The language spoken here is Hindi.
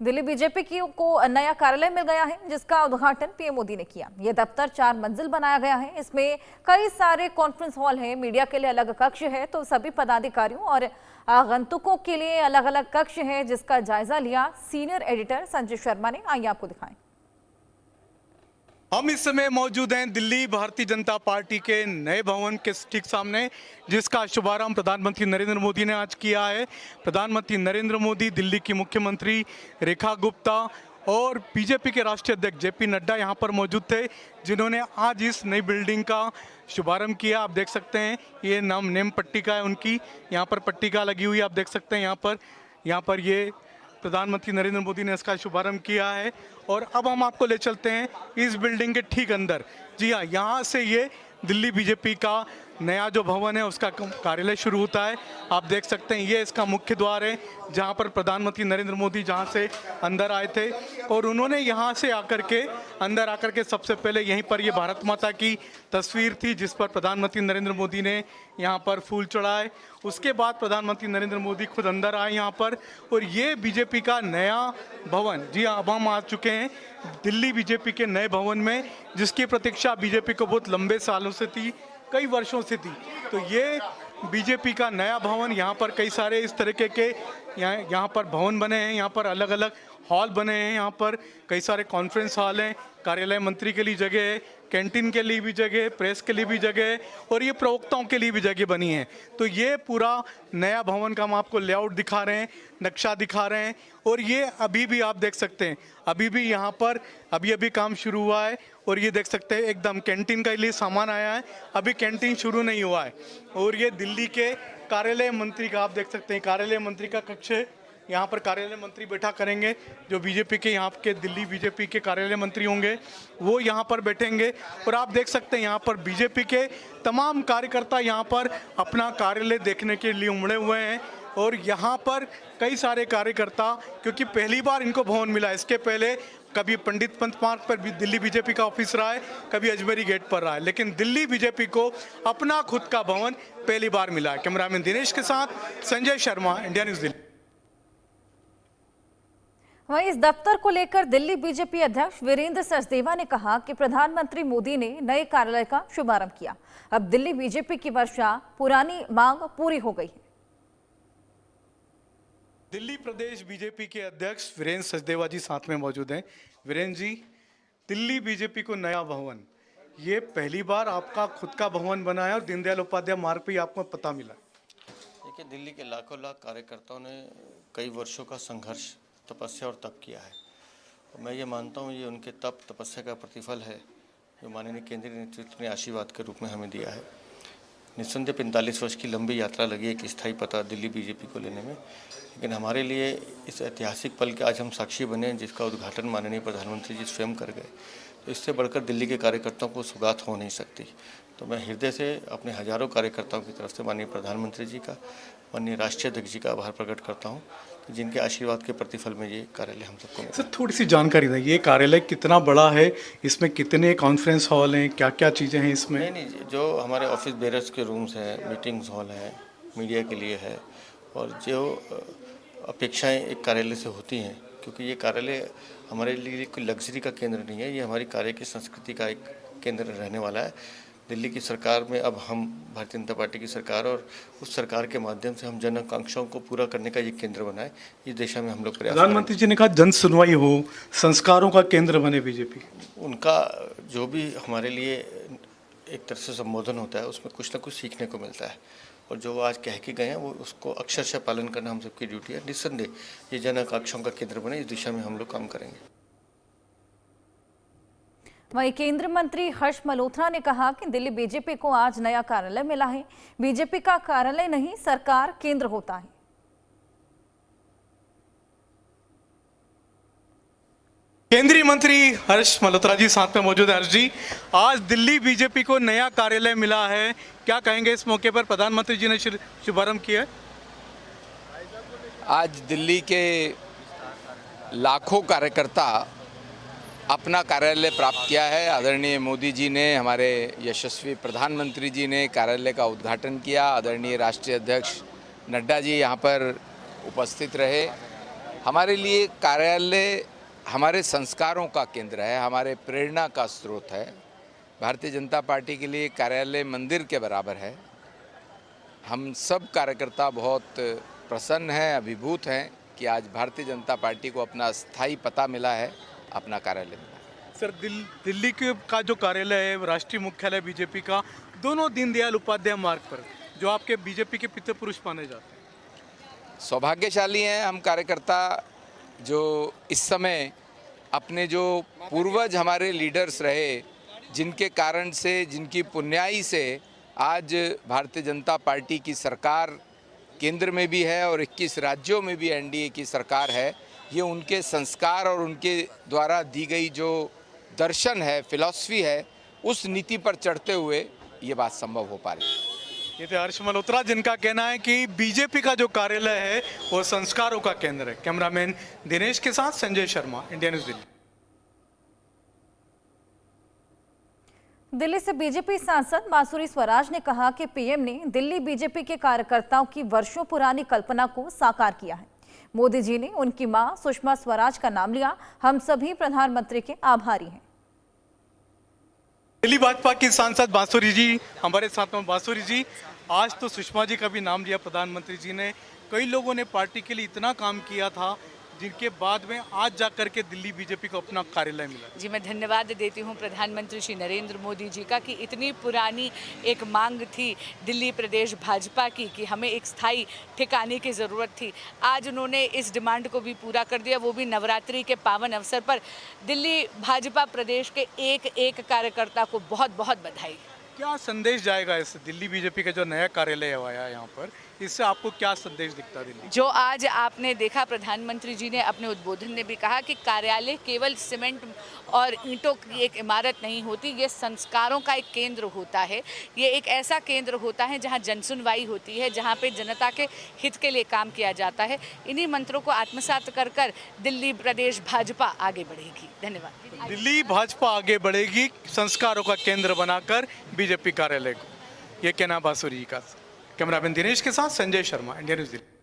दिल्ली बीजेपी को नया कार्यालय मिल गया है, जिसका उद्घाटन पीएम मोदी ने किया। यह दफ्तर 4 मंजिल बनाया गया है। इसमें कई सारे कॉन्फ्रेंस हॉल हैं, मीडिया के लिए अलग कक्ष है, तो सभी पदाधिकारियों और आगंतुकों के लिए अलग अलग कक्ष है, जिसका जायजा लिया सीनियर एडिटर संजय शर्मा ने। आइए आपको दिखाएं। हम इस समय मौजूद हैं दिल्ली भारतीय जनता पार्टी के नए भवन के ठीक सामने, जिसका शुभारंभ प्रधानमंत्री नरेंद्र मोदी ने आज किया है। प्रधानमंत्री नरेंद्र मोदी, दिल्ली की मुख्यमंत्री रेखा गुप्ता और बीजेपी के राष्ट्रीय अध्यक्ष जेपी नड्डा यहाँ पर मौजूद थे, जिन्होंने आज इस नई बिल्डिंग का शुभारंभ किया। आप देख सकते हैं ये नेम पट्टिका है उनकी, यहाँ पर पट्टिका लगी हुई है। आप देख सकते हैं यहाँ पर ये प्रधानमंत्री नरेंद्र मोदी ने इसका शुभारंभ किया है। और अब हम आपको ले चलते हैं इस बिल्डिंग के ठीक अंदर। जी हाँ, यहाँ से ये दिल्ली बीजेपी का नया जो भवन है उसका कार्यालय शुरू होता है। आप देख सकते हैं ये इसका मुख्य द्वार है, जहाँ पर प्रधानमंत्री नरेंद्र मोदी जहाँ से अंदर आए थे, और उन्होंने यहाँ से अंदर आकर के सबसे पहले यहीं पर ये भारत माता की तस्वीर थी, जिस पर प्रधानमंत्री नरेंद्र मोदी ने यहाँ पर फूल चढ़ाए। उसके बाद प्रधानमंत्री नरेंद्र मोदी खुद अंदर आए यहाँ पर, और ये बीजेपी का नया भवन। जी हाँ, अब हम आ चुके हैं दिल्ली बीजेपी के नए भवन में, जिसकी प्रतीक्षा बीजेपी को बहुत लंबे सालों से थी, कई वर्षों से थी। तो ये बीजेपी का नया भवन, यहाँ पर कई सारे इस तरीके के यहाँ पर भवन बने हैं, यहाँ पर अलग अलग हॉल बने हैं, यहाँ पर कई सारे कॉन्फ्रेंस हॉल हैं, कार्यालय मंत्री के लिए जगह है, कैंटीन के लिए भी जगह है, प्रेस के लिए भी जगह है, और ये प्रवक्ताओं के लिए भी जगह बनी है। तो ये पूरा नया भवन का हम आपको लेआउट दिखा रहे हैं, नक्शा दिखा रहे हैं। और ये अभी भी आप देख सकते हैं, अभी भी यहाँ पर अभी काम शुरू हुआ है। और ये देख सकते हैं एकदम कैंटीन के लिए सामान आया है, अभी कैंटीन शुरू नहीं हुआ है। और ये दिल्ली के कार्यालय मंत्री का आप देख सकते हैं, कार्यालय मंत्री का कक्ष है। यहाँ पर कार्यालय मंत्री बैठा करेंगे, जो बीजेपी के यहाँ के दिल्ली बीजेपी के कार्यालय मंत्री होंगे वो यहाँ पर बैठेंगे। और आप देख सकते हैं यहाँ पर बीजेपी के तमाम कार्यकर्ता यहाँ पर अपना कार्यालय देखने के लिए उमड़े हुए हैं। और यहाँ पर कई सारे कार्यकर्ता, क्योंकि पहली बार इनको भवन मिला, इसके पहले कभी पंडित पंत मार्ग पर भी दिल्ली बीजेपी का ऑफिस रहा है, कभी अजमेरी गेट पर रहा है, लेकिन दिल्ली बीजेपी को अपना खुद का भवन पहली बार मिला है। कैमरामैन दिनेश के साथ संजय शर्मा, इंडिया न्यूज दिल्ली। वहीं इस दफ्तर को लेकर दिल्ली बीजेपी अध्यक्ष वीरेंद्र सचदेवा ने कहा कि प्रधानमंत्री मोदी ने नए कार्यालय का शुभारंभ किया। अब दिल्ली बीजेपी की वर्षा पुरानी मांग पूरी हो गई है। दिल्ली प्रदेश बीजेपी के अध्यक्ष वीरेंद्र सचदेवा जी साथ में मौजूद हैं। वीरेंद्र जी, दिल्ली बीजेपी को नया भवन, ये पहली बार आपका खुद का भवन बना है और दीनदयाल उपाध्याय मार्ग पे आपको पता मिला। देखिए, दिल्ली के लाखों लाख कार्यकर्ताओं ने कई वर्षों का संघर्ष, तपस्या और तप किया है, और मैं ये मानता हूँ ये उनके तप तपस्या का प्रतिफल है, जो माननीय केंद्रीय नेतृत्व ने आशीर्वाद के रूप में हमें दिया है। निस्संदेह 45 वर्ष की लंबी यात्रा लगी एक स्थायी पता दिल्ली बीजेपी को लेने में, लेकिन हमारे लिए इस ऐतिहासिक पल के आज हम साक्षी बने, जिसका उद्घाटन माननीय प्रधानमंत्री जी स्वयं कर गए। तो इससे बढ़कर दिल्ली के कार्यकर्ताओं को सौगात हो नहीं सकती। तो मैं हृदय से अपने हजारों कार्यकर्ताओं की तरफ से माननीय प्रधानमंत्री जी का, माननीय राष्ट्रीय अध्यक्ष जी का आभार प्रकट करता हूँ, जिनके आशीर्वाद के प्रतिफल में ये कार्यालय हम सबको मिला। सर, थोड़ी सी जानकारी दें, ये कार्यालय कितना बड़ा है, इसमें कितने कॉन्फ्रेंस हॉल हैं, क्या क्या चीज़ें हैं इसमें? नहीं, जो हमारे ऑफिस बेरर्स के रूम्स हैं, मीटिंग्स हॉल हैं, मीडिया के लिए है, और जो अपेक्षाएं एक कार्यालय से होती हैं, क्योंकि ये कार्यालय हमारे लिए कोई लग्जरी का केंद्र नहीं है, ये हमारी कार्य की संस्कृति का एक केंद्र रहने वाला है। दिल्ली की सरकार में अब हम भारतीय जनता पार्टी की सरकार, और उस सरकार के माध्यम से हम जन आकांक्षाओं को पूरा करने का ये केंद्र बनाए, इस दिशा में हम लोग प्रयास। प्रधानमंत्री जी ने कहा जन सुनवाई हो, संस्कारों का केंद्र बने बीजेपी। उनका जो भी हमारे लिए एक तरह से संबोधन होता है, उसमें कुछ ना कुछ सीखने को मिलता है, और जो आज कह के गए हैं वो उसको अक्षरशः पालन करना हम सबकी ड्यूटी है। निस्संदेह ये जन आकांक्षाओं का केंद्र बने, इस दिशा में हम लोग काम करेंगे। वहीं केंद्रीय मंत्री हर्ष मल्होत्रा ने कहा कि दिल्ली बीजेपी को आज नया कार्यालय मिला है। बीजेपी का कार्यालय नहीं, सरकार केंद्र होता है। केंद्रीय मंत्री हर्ष मल्होत्रा जी साथ में मौजूद है। हर्ष जी, आज दिल्ली बीजेपी को नया कार्यालय मिला है, क्या कहेंगे इस मौके पर? प्रधानमंत्री जी ने शुभारंभ किया है। आज दिल्ली के लाखों कार्यकर्ता अपना कार्यालय प्राप्त किया है। आदरणीय मोदी जी ने, हमारे यशस्वी प्रधानमंत्री जी ने कार्यालय का उद्घाटन किया। आदरणीय राष्ट्रीय अध्यक्ष नड्डा जी यहाँ पर उपस्थित रहे। हमारे लिए कार्यालय हमारे संस्कारों का केंद्र है, हमारे प्रेरणा का स्रोत है। भारतीय जनता पार्टी के लिए कार्यालय मंदिर के बराबर है। हम सब कार्यकर्ता बहुत प्रसन्न हैं, अभिभूत हैं कि आज भारतीय जनता पार्टी को अपना स्थायी पता मिला है, अपना कार्यालय मिला है। सर, दिल्ली का जो कार्यालय है, राष्ट्रीय मुख्यालय बीजेपी का, दोनों दीनदयाल उपाध्याय मार्ग पर, जो आपके बीजेपी के पितृ पुरुष माने जाते हैं। सौभाग्यशाली हैं हम कार्यकर्ता जो इस समय अपने जो पूर्वज हमारे लीडर्स रहे, जिनके कारण से, जिनकी पुण्याई से आज भारतीय जनता पार्टी की सरकार केंद्र में भी है और 21 राज्यों में भी एनडीए की सरकार है। ये उनके संस्कार और उनके द्वारा दी गई जो दर्शन है, फिलॉसफी है, उस नीति पर चढ़ते हुए ये बात संभव हो पा रही है। ये थे हर्ष मल्होत्रा, जिनका कहना है कि बीजेपी का जो कार्यालय है वो संस्कारों का केंद्र है। कैमरामैन दिनेश के साथ संजय शर्मा, इंडिया न्यूज़ दिल्ली। दिल्ली से बीजेपी सांसद बांसुरी स्वराज ने कहा कि पीएम ने दिल्ली बीजेपी के कार्यकर्ताओं की वर्षों पुरानी कल्पना को साकार किया है। मोदी जी ने उनकी मां सुषमा स्वराज का नाम लिया। हम सभी प्रधानमंत्री के आभारी हैं। दिल्ली भाजपा की सांसद बांसुरी जी हमारे साथ में। बांसुरी जी, आज तो सुषमा जी का भी नाम लिया प्रधानमंत्री जी ने। कई लोगों ने पार्टी के लिए इतना काम किया था, जिनके बाद में आज जाकर के दिल्ली बीजेपी को अपना कार्यालय मिला। जी, मैं धन्यवाद देती हूँ प्रधानमंत्री श्री नरेंद्र मोदी जी का कि इतनी पुरानी एक मांग थी दिल्ली प्रदेश भाजपा की कि हमें एक स्थायी ठिकाने की ज़रूरत थी। आज उन्होंने इस डिमांड को भी पूरा कर दिया, वो भी नवरात्रि के पावन अवसर पर। दिल्ली भाजपा प्रदेश के एक एक कार्यकर्ता को बहुत बहुत बधाई। क्या संदेश जाएगा इस दिल्ली बीजेपी का जो नया कार्यालय आया है यहाँ पर, इससे आपको क्या संदेश दिखता है दिल्ली? जो आज आपने देखा, प्रधानमंत्री जी ने अपने उद्बोधन में भी कहा कि कार्यालय केवल सीमेंट और ईंटों की एक इमारत नहीं होती, ये संस्कारों का एक केंद्र होता है। ये एक ऐसा केंद्र होता है जहाँ जनसुनवाई होती है, जहाँ पे जनता के हित के लिए काम किया जाता है। इन्हीं मंत्रों को आत्मसात कर कर दिल्ली प्रदेश भाजपा आगे बढ़ेगी। धन्यवाद। दिल्ली भाजपा आगे बढ़ेगी संस्कारों का केंद्र बनाकर बीजेपी कार्यालय को, ये कहना बांसुरी जी का। कैमरामैन दिनेश के साथ संजय शर्मा, इंडिया न्यूज़ दिल्ली।